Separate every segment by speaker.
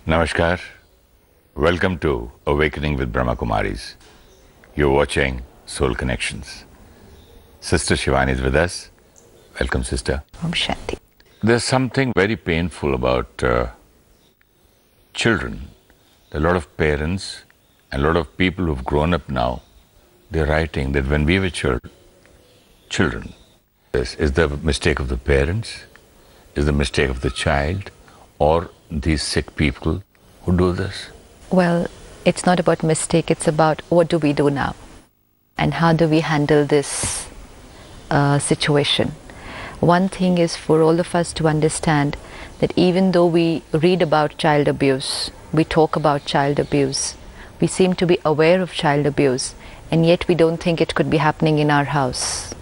Speaker 1: Namaskar. Welcome to Awakening with Brahmakumaris. You're watching Soul Connections. Sister Shivani is with us. Welcome, sister.
Speaker 2: Om Shanti.
Speaker 1: There's something very painful about children. A lot of parents and a lot of people who've grown up now, they're writing that when we were children, this is the mistake of the parents, is the mistake of the child, or these sick people who do this?
Speaker 2: Well, it's not about mistake, it's about what do we do now and how do we handle this situation. One thing is for all of us to understand that even though we read about child abuse, we talk about child abuse, we seem to be aware of child abuse, and yet we don't think it could be happening in our house.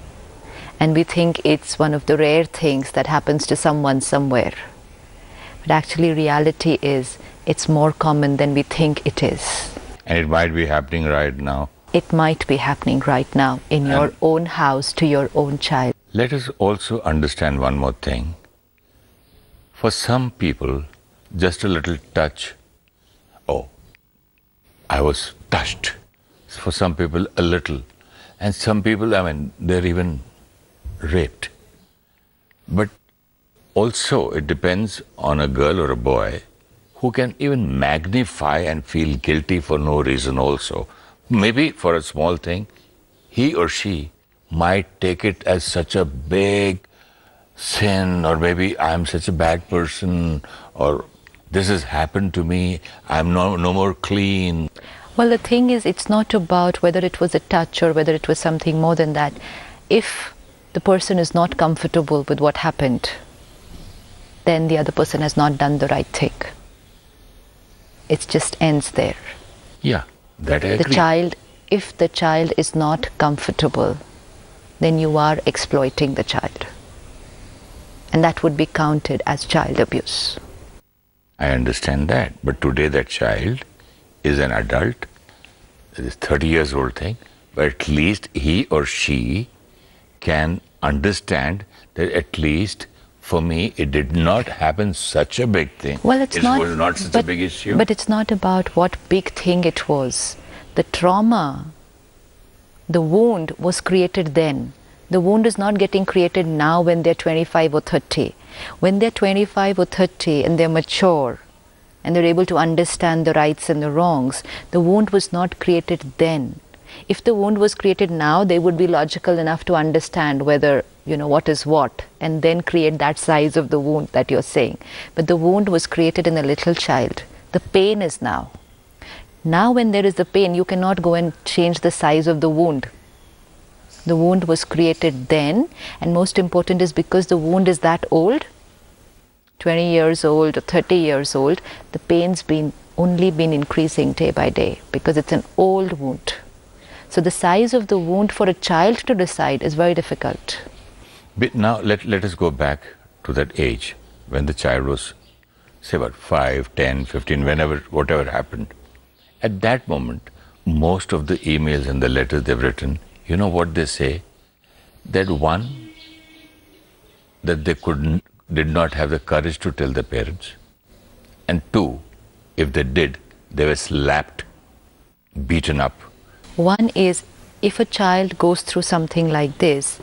Speaker 2: And we think it's one of the rare things that happens to someone somewhere. But actually reality is, it's more common than we think it is.
Speaker 1: And it might be happening right now.
Speaker 2: It might be happening right now in your own house to your own child.
Speaker 1: Let us also understand one more thing. For some people, just a little touch, oh, I was touched. For some people, a little. And some people, they're even raped. But also, it depends on a girl or a boy who can even magnify and feel guilty for no reason also. Maybe for a small thing, he or she might take it as such a big sin, or maybe I'm such a bad person, or this has happened to me, I'm no more clean.
Speaker 2: Well, the thing is, it's not about whether it was a touch or whether it was something more than that. If the person is not comfortable with what happened, then the other person has not done the right thing. It just ends there.
Speaker 1: Yeah, that I agree.
Speaker 2: If the child is not comfortable, then you are exploiting the child. And that would be counted as child abuse.
Speaker 1: I understand that. But today that child is an adult, it is 30 years old thing, but at least he or she can understand that at least for me, it did not happen such a big thing.
Speaker 2: Well, it
Speaker 1: was not such a big issue.
Speaker 2: But it's not about what big thing it was. The trauma, the wound was created then. The wound is not getting created now when they're 25 or 30. When they're 25 or 30 and they're mature and they're able to understand the rights and the wrongs, the wound was not created then. If the wound was created now, they would be logical enough to understand whether, what is what, and then create that size of the wound that you're saying. But the wound was created in a little child. The pain is now. Now when there is the pain, you cannot go and change the size of the wound. The wound was created then, and most important is because the wound is that old, 20 years old or 30 years old, the pain's only been increasing day by day because it's an old wound. So the size of the wound for a child to decide is very difficult.
Speaker 1: But now let us go back to that age when the child was, say, about 5, 10, 15, whatever happened. At that moment, most of the emails and the letters they've written, you know what they say? That one, that they did not have the courage to tell their parents. And two, if they did, they were slapped, beaten up.
Speaker 2: One is, if a child goes through something like this,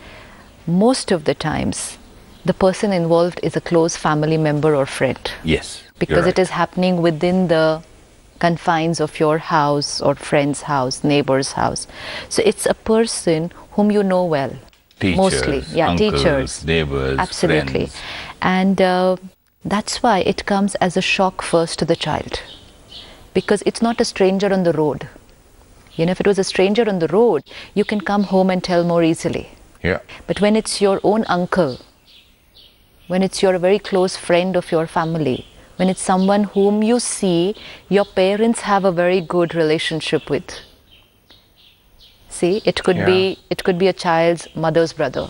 Speaker 2: most of the times, the person involved is a close family member or friend.
Speaker 1: Yes.
Speaker 2: Because
Speaker 1: right.
Speaker 2: It is happening within the confines of your house or friend's house, neighbor's house. So it's a person whom you know well.
Speaker 1: Teachers,
Speaker 2: mostly. Yeah,
Speaker 1: uncles,
Speaker 2: teachers.
Speaker 1: neighbors,
Speaker 2: absolutely.
Speaker 1: Friends.
Speaker 2: And that's why it comes as a shock first to the child. Because it's not a stranger on the road. If it was a stranger on the road, you can come home and tell more easily.
Speaker 1: Yeah.
Speaker 2: But when it's your own uncle, when it's your very close friend of your family, when it's someone whom you see your parents have a very good relationship with. See, it could be a child's mother's brother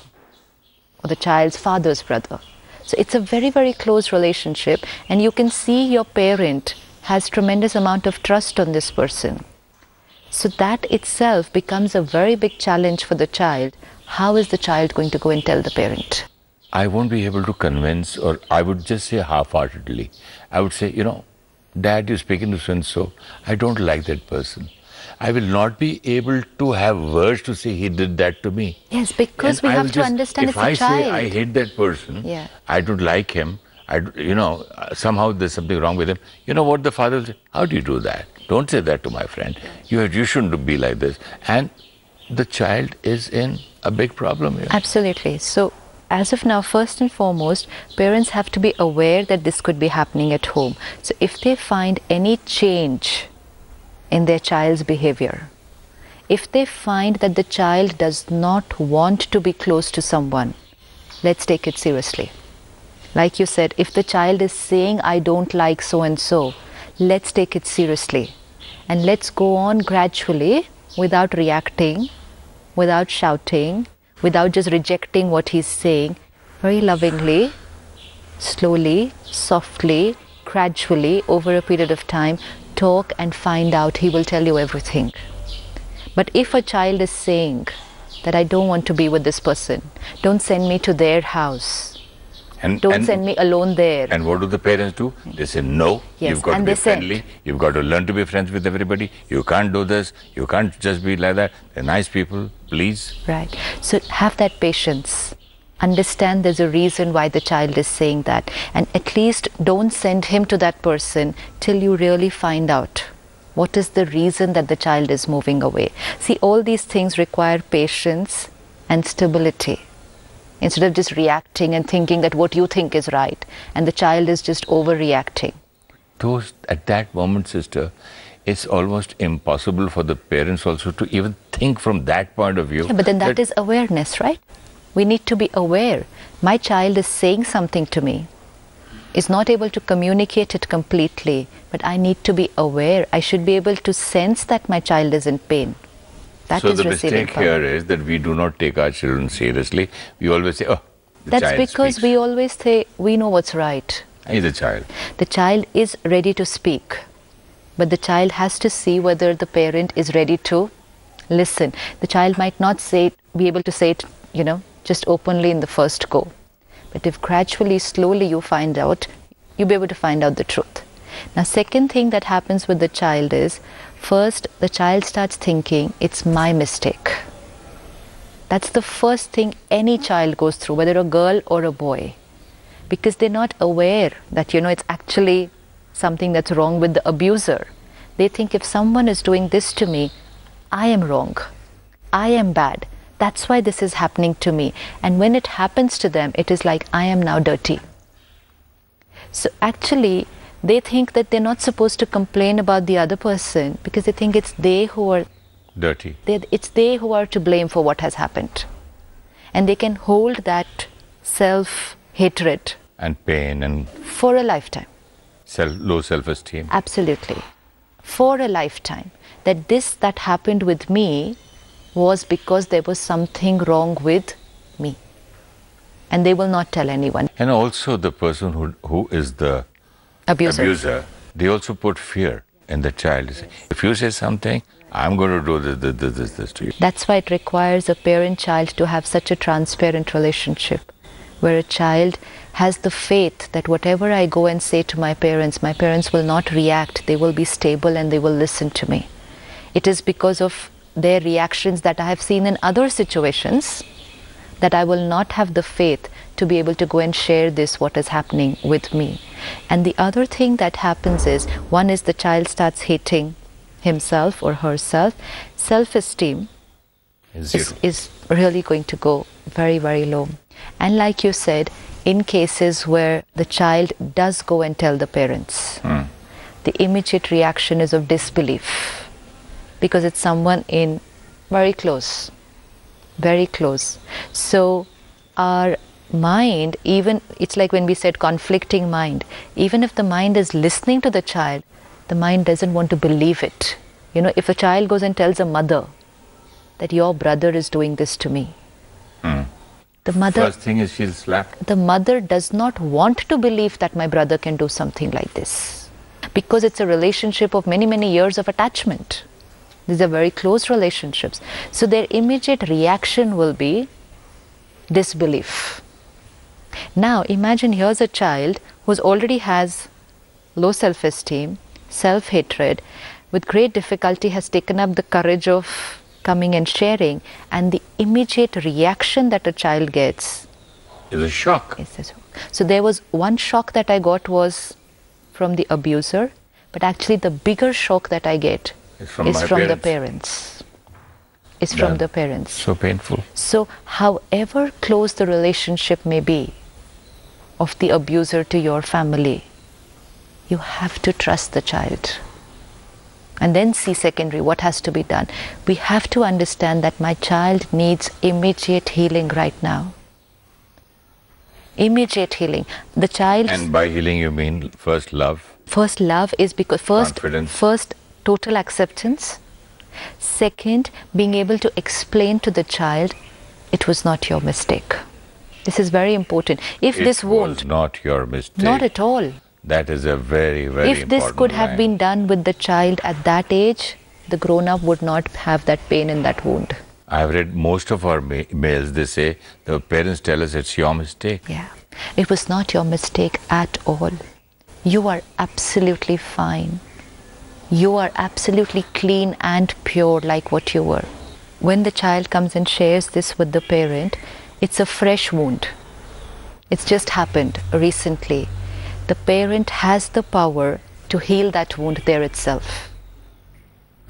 Speaker 2: or the child's father's brother. So it's a very, very close relationship, and you can see your parent has tremendous amount of trust on this person. So that itself becomes a very big challenge for the child. How is the child going to go and tell the parent?
Speaker 1: I won't be able to convince, or I would just say half-heartedly. I would say, Dad, you're speaking to so-and-so. I don't like that person. I will not be able to have words to say he did that to me.
Speaker 2: Yes, because we have to understand it's a child.
Speaker 1: If I say I hate that person, I don't like him, somehow there's something wrong with him. You know what the father will say? How do you do that? Don't say that to my friend. You shouldn't be like this. And the child is in a big problem here.
Speaker 2: Absolutely. So, as of now, first and foremost, parents have to be aware that this could be happening at home. So, if they find any change in their child's behavior, if they find that the child does not want to be close to someone, let's take it seriously. Like you said, if the child is saying, I don't like so and so, let's take it seriously. And let's go on gradually without reacting, without shouting, without just rejecting what he's saying, very lovingly, slowly, softly, gradually, over a period of time, talk and find out. He will tell you everything. But if a child is saying that I don't want to be with this person, don't send me to their house, don't send me alone there.
Speaker 1: And what do the parents do? They say, no, you've got to be friendly, you've got to learn to be friends with everybody, you can't do this, you can't just be like that, they're nice people, please.
Speaker 2: Right. So have that patience. Understand there's a reason why the child is saying that, and at least don't send him to that person till you really find out what is the reason that the child is moving away. See, all these things require patience and stability. Instead of just reacting and thinking that what you think is right, and the child is just overreacting.
Speaker 1: At that moment, sister, it's almost impossible for the parents also to even think from that point of view.
Speaker 2: Yeah, but then that is awareness, right? We need to be aware. My child is saying something to me, is not able to communicate it completely, but I need to be aware. I should be able to sense that my child is in pain.
Speaker 1: So the mistake here is that we do not take our children seriously. We always say, oh, the child
Speaker 2: That's because
Speaker 1: speaks.
Speaker 2: we always say, we know what's right.
Speaker 1: He's a child.
Speaker 2: The child is ready to speak, but the child has to see whether the parent is ready to listen. The child might not be able to say it, just openly in the first go. But if gradually, slowly you find out, you'll be able to find out the truth. Now, second thing that happens with the child is, first, the child starts thinking, it's my mistake. That's the first thing any child goes through, whether a girl or a boy. Because they're not aware that, it's actually something that's wrong with the abuser. They think if someone is doing this to me, I am wrong. I am bad. That's why this is happening to me. And when it happens to them, it is like, I am now dirty. So actually, they think that they're not supposed to complain about the other person because they think it's they who are
Speaker 1: dirty.
Speaker 2: It's they who are to blame for what has happened. And they can hold that self-hatred
Speaker 1: and pain and
Speaker 2: for a lifetime.
Speaker 1: Low self-esteem.
Speaker 2: Absolutely. For a lifetime. That happened with me was because there was something wrong with me. And they will not tell anyone.
Speaker 1: And also the person who is the abuser, they also put fear in the child. If you say something, I'm going to do this to you. That's
Speaker 2: why it requires a parent-child to have such a transparent relationship, where a child has the faith that whatever I go and say to my parents will not react. They will be stable and they will listen to me. It is because of their reactions that I have seen in other situations that I will not have the faith to be able to go and share what is happening with me. And the other thing that happens is, one is the child starts hating himself or herself. Self-esteem is really going to go very, very low. And like you said, in cases where the child does go and tell the parents, the immediate reaction is of disbelief, because it's someone in very close. Very close. So our mind, even, it's like when we said conflicting mind, even if the mind is listening to the child, the mind doesn't want to believe it. If a child goes and tells a mother that your brother is doing this to me, the mother,
Speaker 1: first thing is she'll slap.
Speaker 2: The mother does not want to believe that my brother can do something like this, because it's a relationship of many, many years of attachment. These are very close relationships. So their immediate reaction will be disbelief. Now imagine here's a child who already has low self-esteem, self-hatred, with great difficulty has taken up the courage of coming and sharing, and the immediate reaction that a child gets
Speaker 1: It's a shock.
Speaker 2: is this. So there was one shock that I got was from the abuser, but actually the bigger shock that I get
Speaker 1: It's from
Speaker 2: is
Speaker 1: my
Speaker 2: from the
Speaker 1: parents.
Speaker 2: parents. It's from the parents.
Speaker 1: So painful.
Speaker 2: So however close the relationship may be of the abuser to your family, you have to trust the child. And then see secondary what has to be done. We have to understand that my child needs immediate healing right now. Immediate healing. The child.
Speaker 1: And by healing you mean first love?
Speaker 2: First love is because
Speaker 1: Confidence.
Speaker 2: first total acceptance. Second, being able to explain to the child it was not your mistake. This is very important. If this
Speaker 1: It
Speaker 2: wound,
Speaker 1: was not your mistake.
Speaker 2: not at all.
Speaker 1: That is a very, very
Speaker 2: If this
Speaker 1: important
Speaker 2: could have
Speaker 1: line.
Speaker 2: been done with the child at that age, the grown-up would not have that pain in that wound.
Speaker 1: I've read most of our mails, they say the parents tell us it's your mistake.
Speaker 2: Yeah. It was not your mistake at all. You are absolutely fine. You are absolutely clean and pure like what you were. When the child comes and shares this with the parent, it's a fresh wound. It's just happened recently. The parent has the power to heal that wound there itself.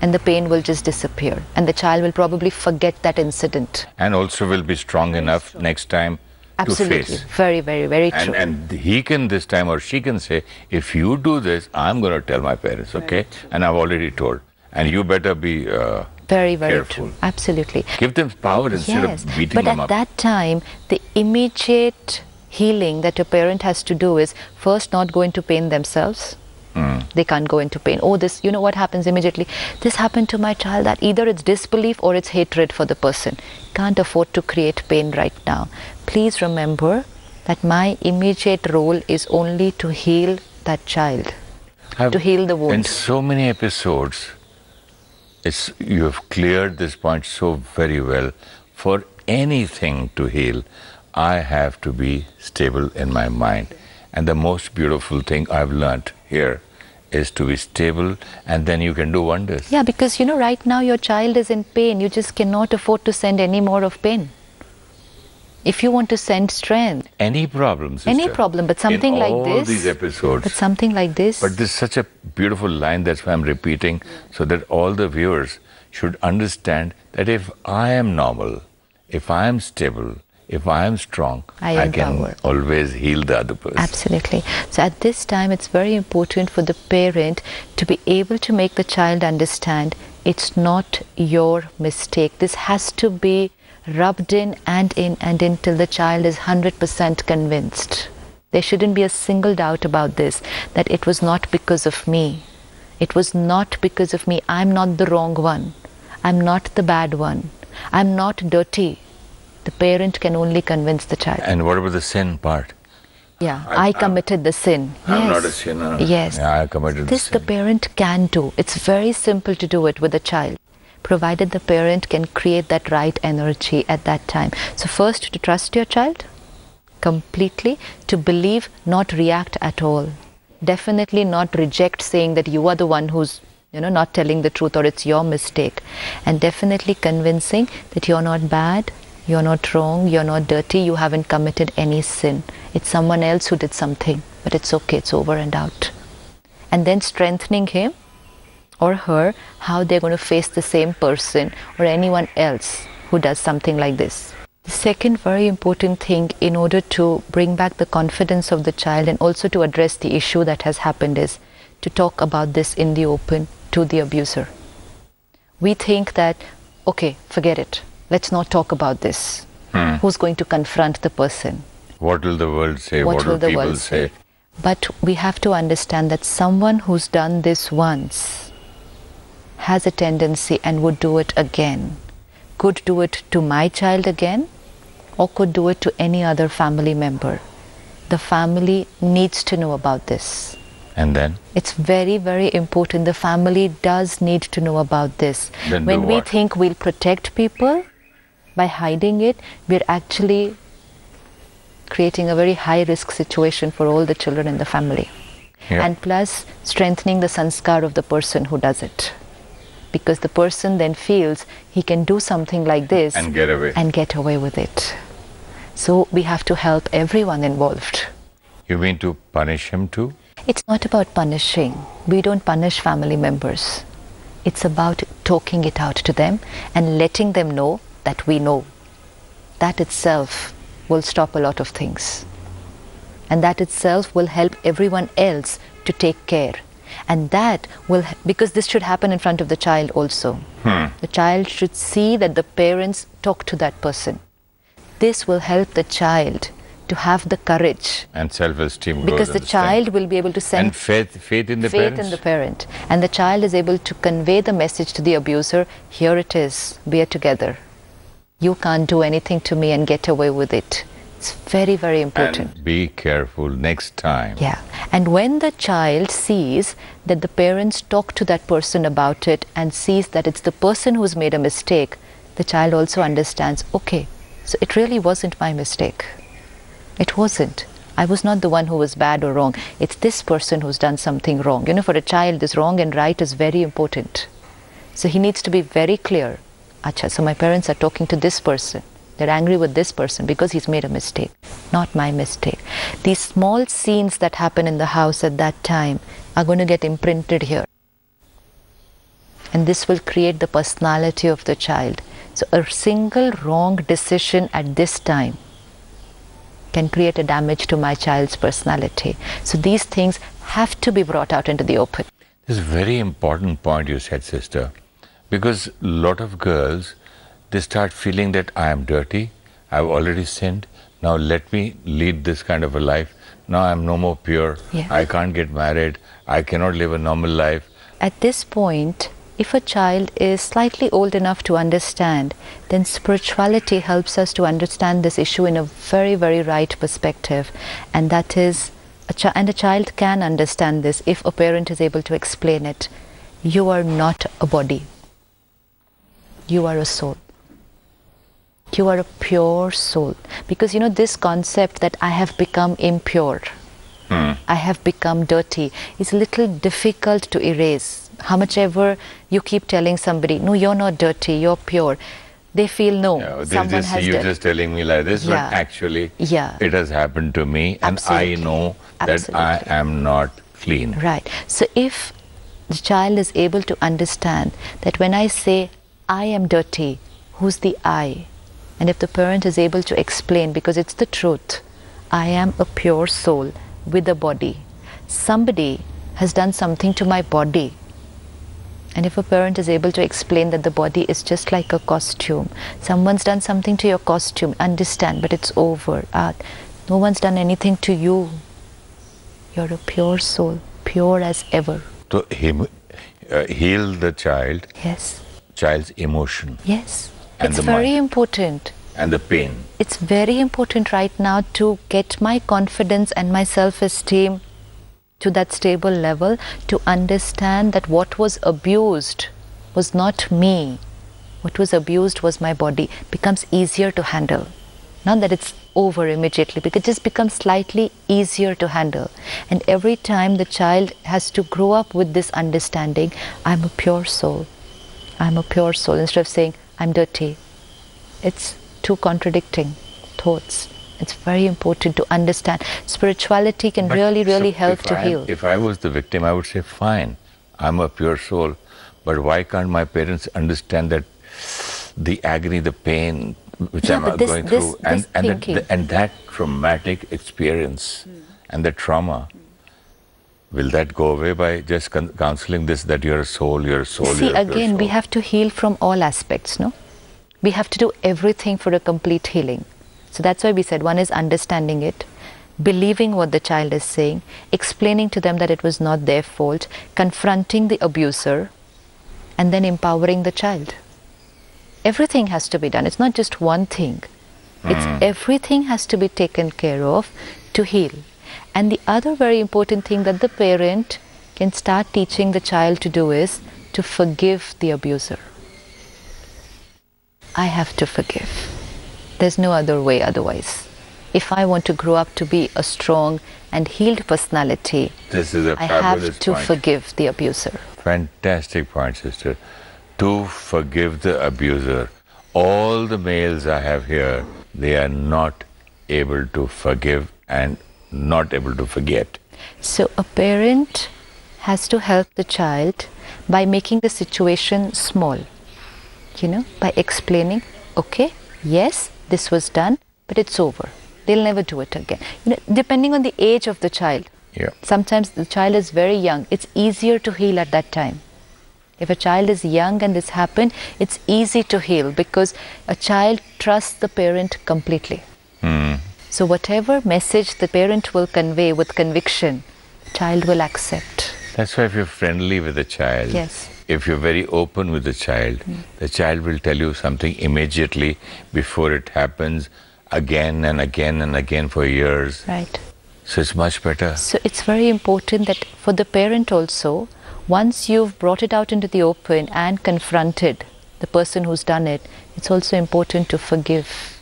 Speaker 2: And the pain will just disappear. And the child will probably forget that incident.
Speaker 1: And also will be strong enough next time
Speaker 2: Absolutely.
Speaker 1: to face.
Speaker 2: Very, very, very true.
Speaker 1: And he can this time or she can say, if you do this, I'm going to tell my parents, okay? And I've already told. And you better be
Speaker 2: very, very
Speaker 1: careful.
Speaker 2: true. Absolutely.
Speaker 1: Give them power instead
Speaker 2: Yes,
Speaker 1: of beating
Speaker 2: but
Speaker 1: them
Speaker 2: at
Speaker 1: up.
Speaker 2: that time, the immediate healing that a parent has to do is first not go into pain themselves. They can't go into pain. Oh, this, you know what happens immediately? This happened to my child. That either it's disbelief or it's hatred for the person. Can't afford to create pain right now. Please remember that my immediate role is only to heal that child, to heal the
Speaker 1: In
Speaker 2: wound.
Speaker 1: so many episodes, you have cleared this point so very well. For anything to heal, I have to be stable in my mind. And the most beautiful thing I've learnt here is to be stable, and then you can do wonders.
Speaker 2: Yeah, because you know, right now your child is in pain. You just cannot afford to send any more of pain. If you want to send strength,
Speaker 1: Any problem, sister?
Speaker 2: any problem, but something
Speaker 1: in
Speaker 2: like
Speaker 1: all
Speaker 2: this.
Speaker 1: these episodes.
Speaker 2: But something like this.
Speaker 1: But this is such a beautiful line, that's why I'm repeating, so that all the viewers should understand that if I am normal, if I am stable, if I am strong, I can
Speaker 2: empower.
Speaker 1: always heal the other person.
Speaker 2: Absolutely. So at this time, it's very important for the parent to be able to make the child understand it's not your mistake. This has to be rubbed in and till the child is 100% convinced. There shouldn't be a single doubt about this, that it was not because of me. It was not because of me. I'm not the wrong one. I'm not the bad one. I'm not dirty. The parent can only convince the child.
Speaker 1: And what about the sin part?
Speaker 2: Yeah, I committed the sin.
Speaker 1: I'm
Speaker 2: Yes.
Speaker 1: not a sinner.
Speaker 2: Yes.
Speaker 1: Yeah, I committed
Speaker 2: This
Speaker 1: the
Speaker 2: the
Speaker 1: sin.
Speaker 2: parent can do. It's very simple to do it with a child, provided the parent can create that right energy at that time. So first, to trust your child completely, to believe, not react at all. Definitely not reject saying that you are the one who's not telling the truth or it's your mistake. And definitely convincing that you're not bad, you're not wrong, you're not dirty, you haven't committed any sin. It's someone else who did something, but it's okay, it's over and out. And then strengthening him or her, how they're going to face the same person or anyone else who does something like this. The second very important thing in order to bring back the confidence of the child and also to address the issue that has happened is to talk about this in the open to the abuser. We think that, okay, forget it. Let's not talk about this. Who's going to confront the person?
Speaker 1: What will the world say? What will
Speaker 2: the
Speaker 1: people
Speaker 2: world
Speaker 1: say?
Speaker 2: But we have to understand that someone who's done this once has a tendency and would do it again. Could do it to my child again, or could do it to any other family member. The family needs to know about this.
Speaker 1: And then?
Speaker 2: It's very, very important. The family does need to know about this.
Speaker 1: Then
Speaker 2: when
Speaker 1: do
Speaker 2: we
Speaker 1: what?
Speaker 2: think we'll protect people by hiding it, we're actually creating a very high risk situation for all the children in the family.
Speaker 1: Yeah.
Speaker 2: And plus strengthening the sanskar of the person who does it. Because the person then feels he can do something like this
Speaker 1: And get away.
Speaker 2: and get away with it. So we have to help everyone involved.
Speaker 1: You mean to punish him too?
Speaker 2: It's not about punishing. We don't punish family members. It's about talking it out to them and letting them know that we know. That itself will stop a lot of things. And that itself will help everyone else to take care. And that will, because this should happen in front of the child also. The child should see that the parents talk to that person. This will help the child to have the courage.
Speaker 1: And self-esteem grows.
Speaker 2: Because the child will be able to send
Speaker 1: and faith in the parents.
Speaker 2: in the parent. And the child is able to convey the message to the abuser, here it is, we are together. You can't do anything to me and get away with it. It's very, very important.
Speaker 1: And be careful next time.
Speaker 2: Yeah. And when the child sees that the parents talk to that person about it and sees that it's the person who's made a mistake, the child also understands, okay, so it really wasn't my mistake. It wasn't. I was not the one who was bad or wrong. It's this person who's done something wrong. You know, for a child, this wrong and right is very important. So he needs to be very clear. Acha, so my parents are talking to this person. They're angry with this person because he's made a mistake. Not my mistake. These small scenes that happen in the house at that time are going to get imprinted here. And this will create the personality of the child. So a single wrong decision at this time can create a damage to my child's personality. So these things have to be brought out into the open.
Speaker 1: This is a very important point you said, sister. Because a lot of girls, they start feeling that I am dirty, I've already sinned, now let me lead this kind of a life. Now I'm no more pure,
Speaker 2: Yeah.
Speaker 1: I can't get married, I cannot live a normal life.
Speaker 2: At this point, if a child is slightly old enough to understand, then spirituality helps us to understand this issue in a very, very right perspective. And that is, a child can understand this if a parent is able to explain it. You are not a body. You are a soul. You are a pure soul. Because you know, this concept that I have become impure, I have become dirty, is a little difficult to erase. How much ever you keep telling somebody, no, you're not dirty, you're pure, they feel no,
Speaker 1: Yeah, they
Speaker 2: someone
Speaker 1: just
Speaker 2: has
Speaker 1: see you
Speaker 2: done.
Speaker 1: just telling me like this,
Speaker 2: Yeah.
Speaker 1: but actually
Speaker 2: Yeah.
Speaker 1: it has happened to me and
Speaker 2: Absolutely.
Speaker 1: I know that I
Speaker 2: Absolutely.
Speaker 1: am not clean.
Speaker 2: Right. So if the child is able to understand that when I say I am dirty, who's the I? And if the parent is able to explain, because it's the truth, I am a pure soul with a body. Somebody has done something to my body. And if a parent is able to explain that the body is just like a costume, someone's done something to your costume, understand, but it's over. No one's done anything to you. You're a pure soul, pure as ever.
Speaker 1: So heal the child,
Speaker 2: Yes.
Speaker 1: child's emotion
Speaker 2: Yes.
Speaker 1: And
Speaker 2: It's
Speaker 1: the
Speaker 2: very
Speaker 1: mind.
Speaker 2: important.
Speaker 1: and the pain.
Speaker 2: It's very important right now to get my confidence and my self-esteem to that stable level, to understand that what was abused was not me. What was abused was my body. Becomes easier to handle. Not that it's over immediately, because it just becomes slightly easier to handle. And every time the child has to grow up with this understanding, I'm a pure soul. I'm a pure soul, instead of saying, I'm dirty. It's two contradicting thoughts. It's very important to understand. Spirituality can
Speaker 1: But
Speaker 2: really, really
Speaker 1: so
Speaker 2: help
Speaker 1: if
Speaker 2: to heal.
Speaker 1: If I was the victim, I would say, fine, I'm a pure soul, but why can't my parents understand that the agony, the pain which
Speaker 2: Yeah,
Speaker 1: I'm
Speaker 2: but this-
Speaker 1: going
Speaker 2: this-
Speaker 1: through,
Speaker 2: this
Speaker 1: and
Speaker 2: thinking.
Speaker 1: that traumatic experience and the trauma, will that go away by just counseling this, that you're a soul, you're a soul,
Speaker 2: See,
Speaker 1: you're a pure
Speaker 2: again, we
Speaker 1: soul?
Speaker 2: have to heal from all aspects, no? We have to do everything for a complete healing. So that's why we said one is understanding it, believing what the child is saying, explaining to them that it was not their fault, confronting the abuser, and then empowering the child. Everything has to be done. It's not just one thing. It's everything has to be taken care of to heal. And the other very important thing that the parent can start teaching the child to do is to forgive the abuser. I have to forgive. There's no other way otherwise. If I want to grow up to be a strong and healed personality,
Speaker 1: This is a
Speaker 2: I
Speaker 1: fabulous
Speaker 2: have to
Speaker 1: point.
Speaker 2: forgive the abuser.
Speaker 1: Fantastic point, sister. To forgive the abuser. All the males I have here, they are not able to forgive and not able to forget.
Speaker 2: So a parent has to help the child by making the situation small, by explaining, okay, yes, this was done, but it's over. They'll never do it again. Depending on the age of the child.
Speaker 1: Yeah.
Speaker 2: Sometimes the child is very young. It's easier to heal at that time. If a child is young and this happened, it's easy to heal because a child trusts the parent completely. So whatever message the parent will convey with conviction, the child will accept.
Speaker 1: That's why if you're friendly with the child,
Speaker 2: Yes.
Speaker 1: if you're very open with the child will tell you something immediately before it happens again and again and again for years.
Speaker 2: Right.
Speaker 1: So it's much better.
Speaker 2: So it's very important that for the parent also, once you've brought it out into the open and confronted the person who's done it, it's also important to forgive.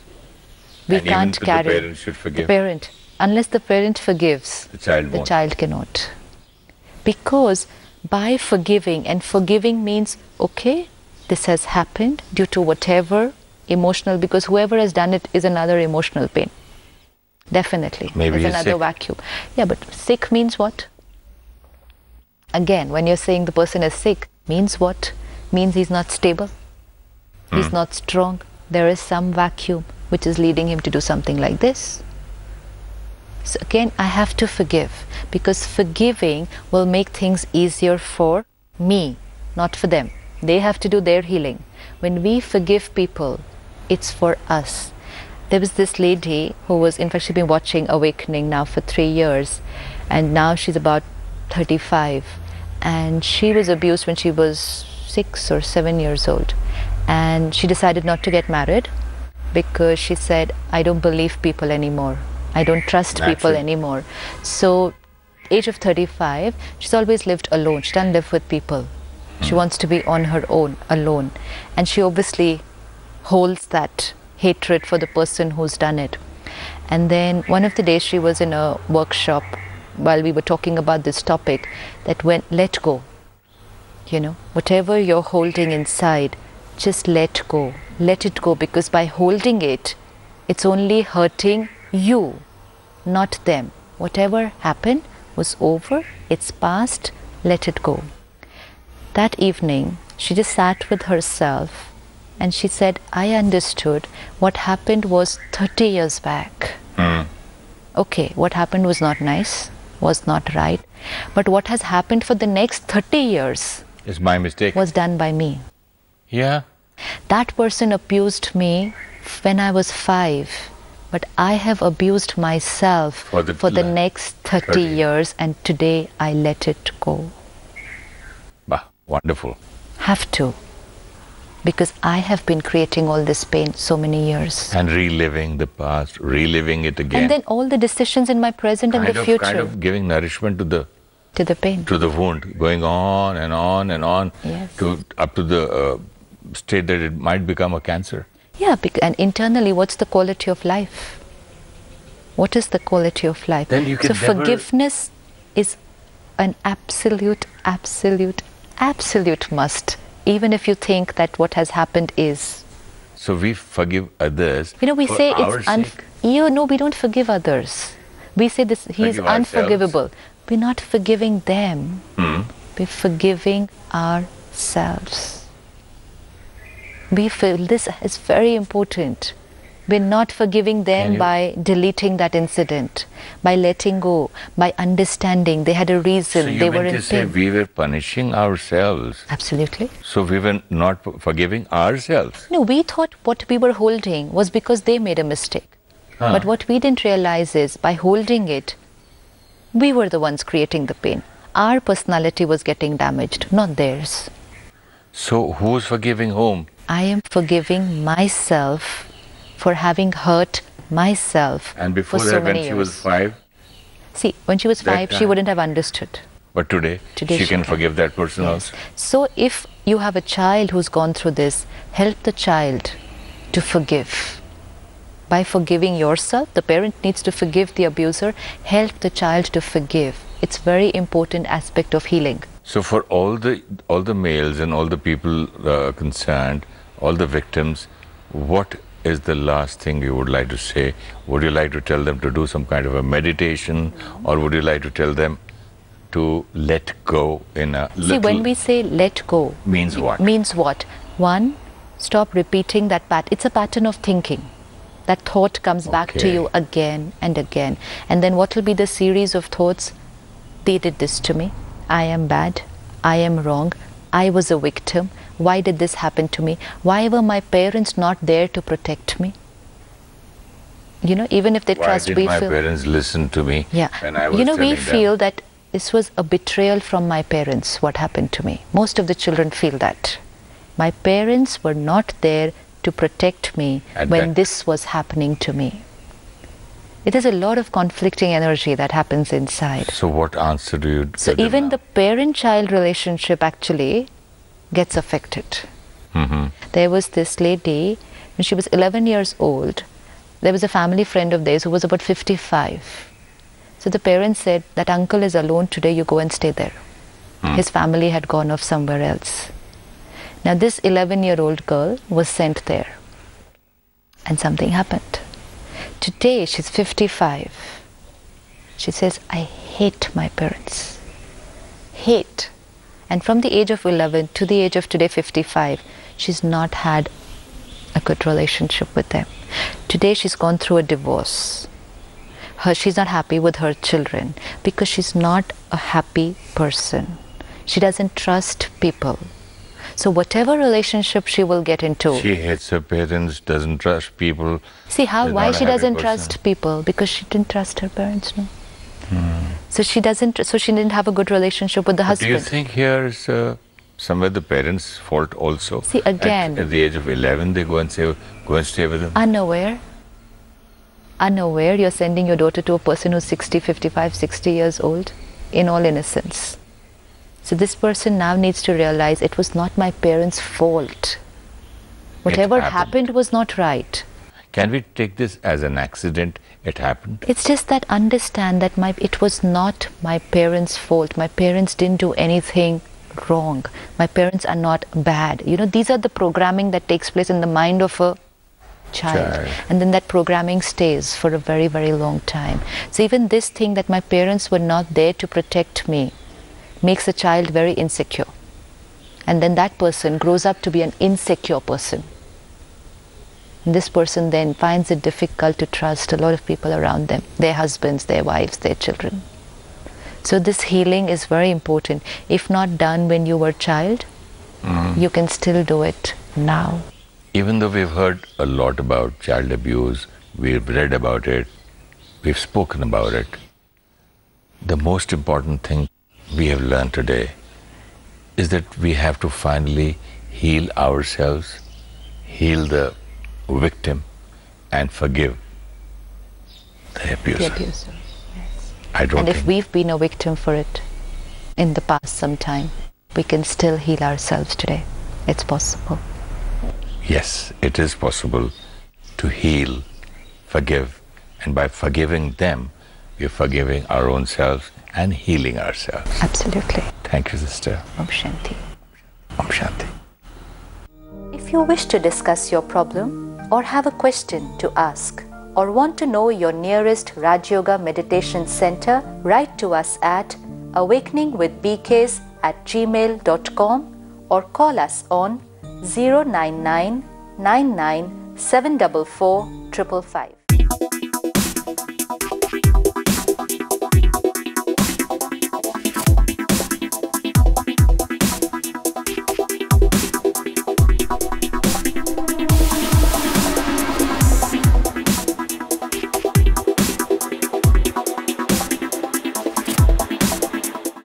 Speaker 2: We
Speaker 1: And
Speaker 2: can't
Speaker 1: even
Speaker 2: carry
Speaker 1: the parent should forgive.
Speaker 2: The parent, unless the parent forgives,
Speaker 1: The child
Speaker 2: the
Speaker 1: won't.
Speaker 2: child cannot. Because by forgiving, and forgiving means, okay, this has happened due to whatever emotional, because whoever has done it is another emotional pain. Definitely.
Speaker 1: Maybe
Speaker 2: It's
Speaker 1: he's
Speaker 2: another
Speaker 1: sick.
Speaker 2: vacuum. Yeah, but sick means what? Again, when you're saying the person is sick, means what? Means he's not stable. He's not strong. There is some vacuum which is leading him to do something like this. So again, I have to forgive, because forgiving will make things easier for me, not for them. They have to do their healing. When we forgive people, it's for us. There was this lady who was, in fact, she's been watching Awakening now for 3 years, and now she's about 35, and she was abused when she was 6 or 7 years old, and she decided not to get married because she said, I don't believe people anymore. I don't trust people
Speaker 1: Naturally.
Speaker 2: anymore. So, age of 35, she's always lived alone. She doesn't live with people. She wants to be on her own, alone. And she obviously holds that hatred for the person who's done it. And then one of the days she was in a workshop while we were talking about this topic, that when let go, whatever you're holding inside, just let go. Let it go, because by holding it, it's only hurting you, not them. Whatever happened was over, it's past, let it go. That evening, she just sat with herself and she said, I understood what happened was 30 years back. Okay, what happened was not nice, was not right, but what has happened for the next 30 years
Speaker 1: It's my mistake.
Speaker 2: was done by me.
Speaker 1: Yeah.
Speaker 2: That person abused me when I was 5, but I have abused myself
Speaker 1: For the
Speaker 2: next 30
Speaker 1: 30.
Speaker 2: years, and today I let it go.
Speaker 1: Bah, wonderful.
Speaker 2: Have to. Because I have been creating all this pain so many years.
Speaker 1: And reliving the past, reliving it again.
Speaker 2: And then all the decisions in my present and the future
Speaker 1: Kind of giving nourishment to
Speaker 2: to the pain.
Speaker 1: the wound, going on and on and on,
Speaker 2: Yes.
Speaker 1: up to the state that it might become a cancer.
Speaker 2: Yeah, and internally, what's the quality of life? What is the quality of life?
Speaker 1: Then you can
Speaker 2: so
Speaker 1: never-
Speaker 2: forgiveness is an absolute must, even if you think that what has happened is.
Speaker 1: So we forgive others.
Speaker 2: We
Speaker 1: for
Speaker 2: say
Speaker 1: our
Speaker 2: it's
Speaker 1: sake.
Speaker 2: no, we don't forgive others. We say this, he is
Speaker 1: Forgive ourselves.
Speaker 2: unforgivable. We're not forgiving them. We're forgiving ourselves. We feel this is very important. We're not forgiving them by deleting that incident, by letting go, by understanding they had a reason,
Speaker 1: So you
Speaker 2: they were
Speaker 1: meant
Speaker 2: in
Speaker 1: to say
Speaker 2: pain.
Speaker 1: we were punishing ourselves.
Speaker 2: Absolutely.
Speaker 1: So we were not forgiving ourselves.
Speaker 2: No, we thought what we were holding was because they made a mistake. But what we didn't realize is by holding it, we were the ones creating the pain. Our personality was getting damaged, not theirs.
Speaker 1: So who's forgiving whom?
Speaker 2: I am forgiving myself for having hurt myself
Speaker 1: And before
Speaker 2: for so
Speaker 1: that, when
Speaker 2: many
Speaker 1: she
Speaker 2: years.
Speaker 1: was 5,
Speaker 2: See, when she was
Speaker 1: That
Speaker 2: 5, she
Speaker 1: time.
Speaker 2: wouldn't have understood.
Speaker 1: but today
Speaker 2: Today
Speaker 1: she
Speaker 2: she
Speaker 1: can
Speaker 2: can.
Speaker 1: forgive that person
Speaker 2: Yes.
Speaker 1: also.
Speaker 2: So if you have a child who's gone through this, help the child to forgive. By forgiving yourself, the parent needs to forgive the abuser, help the child to forgive. It's very important aspect of healing.
Speaker 1: So for all the males and all the people concerned, all the victims, what is the last thing you would like to say? Would you like to tell them to do some kind of a meditation, or would you like to tell them to let go in a little...
Speaker 2: See, when we say let go...
Speaker 1: Means what?
Speaker 2: Means what? One, stop repeating that pattern. It's a pattern of thinking. That thought comes back to you again and again. And then what will be the series of thoughts? They did this to me. I am bad. I am wrong. I was a victim. Why did this happen to me? Why were my parents not there to protect me? You know, even if they trust, we feel...
Speaker 1: Why did my parents listen to me when I was
Speaker 2: You know, we
Speaker 1: telling
Speaker 2: feel
Speaker 1: them?
Speaker 2: that this was a betrayal from my parents, what happened to me. Most of the children feel that. My parents were not there to protect me when this was happening to me. It is a lot of conflicting energy that happens inside.
Speaker 1: So what answer do you give
Speaker 2: So
Speaker 1: them
Speaker 2: even
Speaker 1: now?
Speaker 2: the parent-child relationship actually gets affected. There was this lady, when she was 11 years old, there was a family friend of theirs who was about 55. So the parents said, that uncle is alone today, you go and stay there. His family had gone off somewhere else. Now this 11-year-old girl was sent there. And something happened. Today she's 55. She says, I hate my parents. Hate. And from the age of 11 to the age of today 55, she's not had a good relationship with them. Today she's gone through a divorce. She's not happy with her children because she's not a happy person. She doesn't trust people. So whatever relationship she will get into...
Speaker 1: She hates her parents, doesn't trust people.
Speaker 2: See why she doesn't trust people? Because she didn't trust her parents, no? So she didn't have a good relationship with the husband.
Speaker 1: Do you think here is somewhere the parents' fault also?
Speaker 2: See, again...
Speaker 1: At the age of 11, they go and stay with them?
Speaker 2: Unaware. Unaware, you're sending your daughter to a person who's 60, 55, 60 years old, in all innocence. So this person now needs to realize it was not my parents' fault. Whatever happened was not right.
Speaker 1: Can we take this as an accident? It happened?
Speaker 2: It's just that understand that it was not my parents' fault. My parents didn't do anything wrong. My parents are not bad. You know, these are the programming that takes place in the mind of a child. And then that programming stays for a very, very long time. So even this thing that my parents were not there to protect me makes a child very insecure. And then that person grows up to be an insecure person. And this person then finds it difficult to trust a lot of people around them, their husbands, their wives, their children. So this healing is very important. If not done when you were a child, you can still do it now.
Speaker 1: Even though we've heard a lot about child abuse, we've read about it, we've spoken about it, the most important thing we have learned today is that we have to finally heal ourselves, heal the victim, and forgive the abuser.
Speaker 2: The abuser, yes.
Speaker 1: And
Speaker 2: if we've been a victim for it in the past sometime, we can still heal ourselves today. It's possible.
Speaker 1: Yes, it is possible to heal, forgive, and by forgiving them, we're forgiving our own selves and healing ourselves.
Speaker 2: Absolutely.
Speaker 1: Thank you, sister.
Speaker 2: Om Shanti.
Speaker 1: Om Shanti.
Speaker 2: If you wish to discuss your problem or have a question to ask or want to know your nearest Rajayoga Meditation Center, write to us at awakeningwithbks@gmail.com or call us on 099 99 744 555.